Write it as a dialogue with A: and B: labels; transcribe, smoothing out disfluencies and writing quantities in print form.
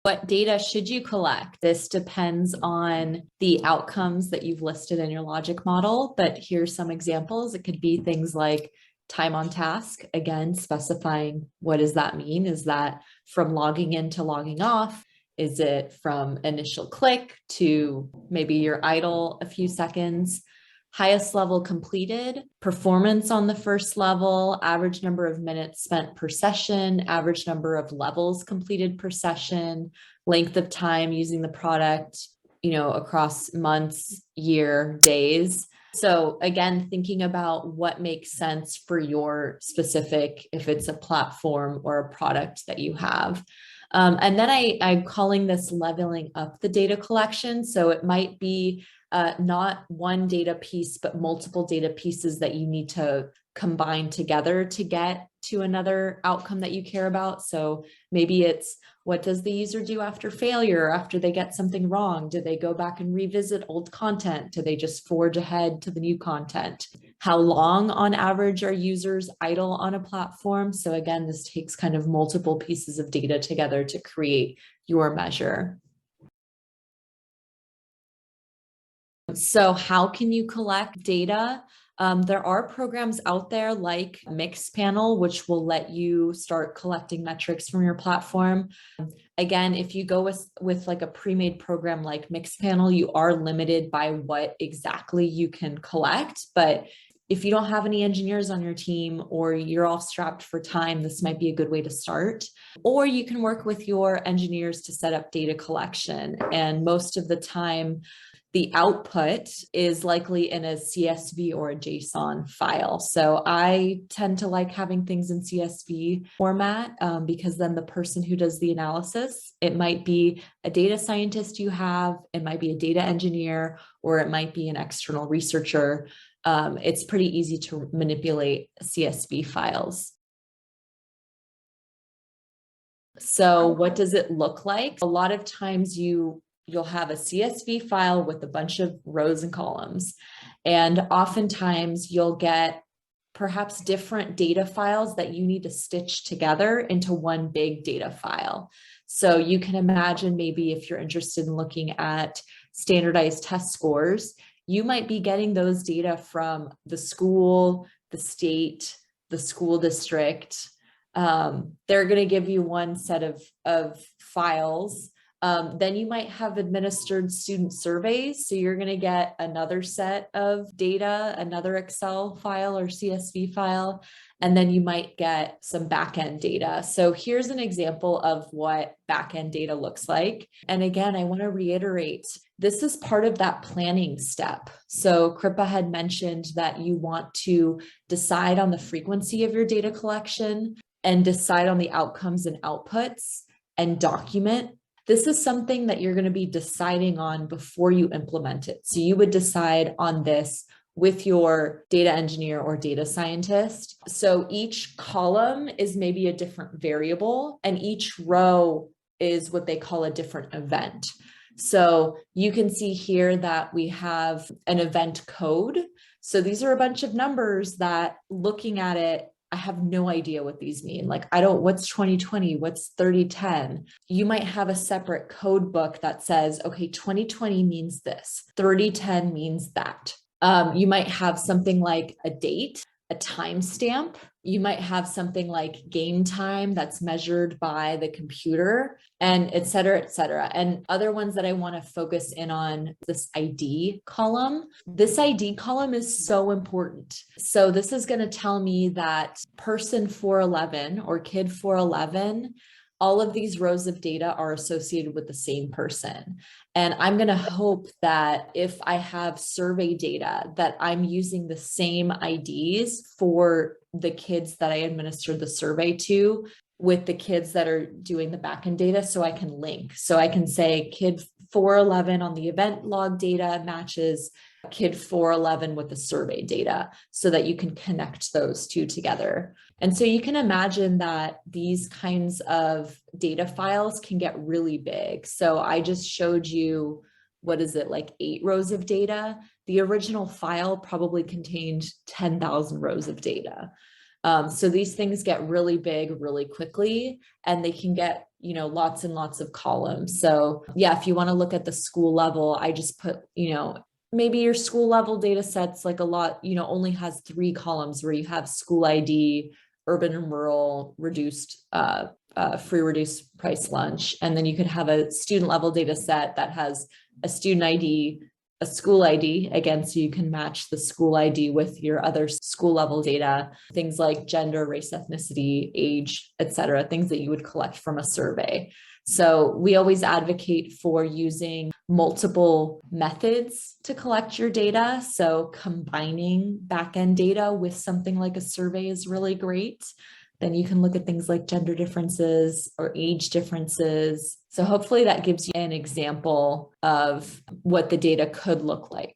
A: What data should you collect? This depends on the outcomes that you've listed in your logic model, but here's some examples. It could be things like time on task, again, specifying what does that mean? Is that from logging in to logging off? Is it from initial click to maybe you're idle a few seconds? Highest level completed, performance on the first level, average number of minutes spent per session, average number of levels completed per session, length of time using the product, across months, year, days. So again, thinking about what makes sense for your specific, if it's a platform or a product that you have. And then I'm calling this leveling up the data collection. So it might be not one data piece, but multiple data pieces that you need to combine together to get to another outcome that you care about. So maybe it's, what does the user do after failure, after they get something wrong? Do they go back and revisit old content? Do they just forge ahead to the new content? How long on average are users idle on a platform? So again, this takes kind of multiple pieces of data together to create your measure. So how can you collect data? There are programs out there like Mixpanel, which will let you start collecting metrics from your platform. Again, if you go with like a pre-made program like Mixpanel, you are limited by what exactly you can collect. But if you don't have any engineers on your team or you're all strapped for time, this might be a good way to start. Or you can work with your engineers to set up data collection. And most of the time, the output is likely in a CSV or a JSON file. So I tend to like having things in CSV format because then the person who does the analysis, it might be a data scientist you have, it might be a data engineer, or it might be an external researcher. It's pretty easy to manipulate CSV files. So what does it look like? A lot of times you'll have a CSV file with a bunch of rows and columns. And oftentimes you'll get perhaps different data files that you need to stitch together into one big data file. So you can imagine maybe if you're interested in looking at standardized test scores, you might be getting those data from the school, the state, the school district. They're going to give you one set of files. Then you might have administered student surveys. So you're going to get another set of data, another Excel file or CSV file, and then you might get some backend data. So here's an example of what backend data looks like. And again, I want to reiterate, this is part of that planning step. So Kripa had mentioned that you want to decide on the frequency of your data collection and decide on the outcomes and outputs and document. This is something that you're going to be deciding on before you implement it. So you would decide on this with your data engineer or data scientist. So each column is maybe a different variable, and each row is what they call a different event. So you can see here that we have an event code. So these are a bunch of numbers that, looking at it, I have no idea what these mean. Like, what's 2020? What's 3010? You might have a separate code book that says, okay, 2020 means this, 3010 means that. You might have something like a date, a timestamp. You might have something like game time that's measured by the computer, and et cetera, et cetera. And other ones that I want to focus in on, this ID column. This ID column is so important. So this is going to tell me that person 411 or kid 411, all of these rows of data are associated with the same person. And I'm going to hope that if I have survey data, that I'm using the same IDs for the kids that I administered the survey to with the kids that are doing the backend data, so I can link. So I can say kid 411 on the event log data matches kid 411 with the survey data, so that you can connect those two together. And so you can imagine that these kinds of data files can get really big. So I just showed you, what is it, like 8 rows of data? The original file probably contained 10,000 rows of data. So these things get really big really quickly, and they can get, lots and lots of columns. So yeah, if you want to look at the school level, I just put, maybe your school level data sets, like a lot, only has 3 columns where you have school ID, urban and rural, free reduced price lunch. And then you could have a student level data set that has a student ID, a school ID, again, so you can match the school ID with your other school level data, things like gender, race, ethnicity, age, et cetera, things that you would collect from a survey. So we always advocate for using multiple methods to collect your data. So combining backend data with something like a survey is really great. Then you can look at things like gender differences or age differences. So hopefully that gives you an example of what the data could look like.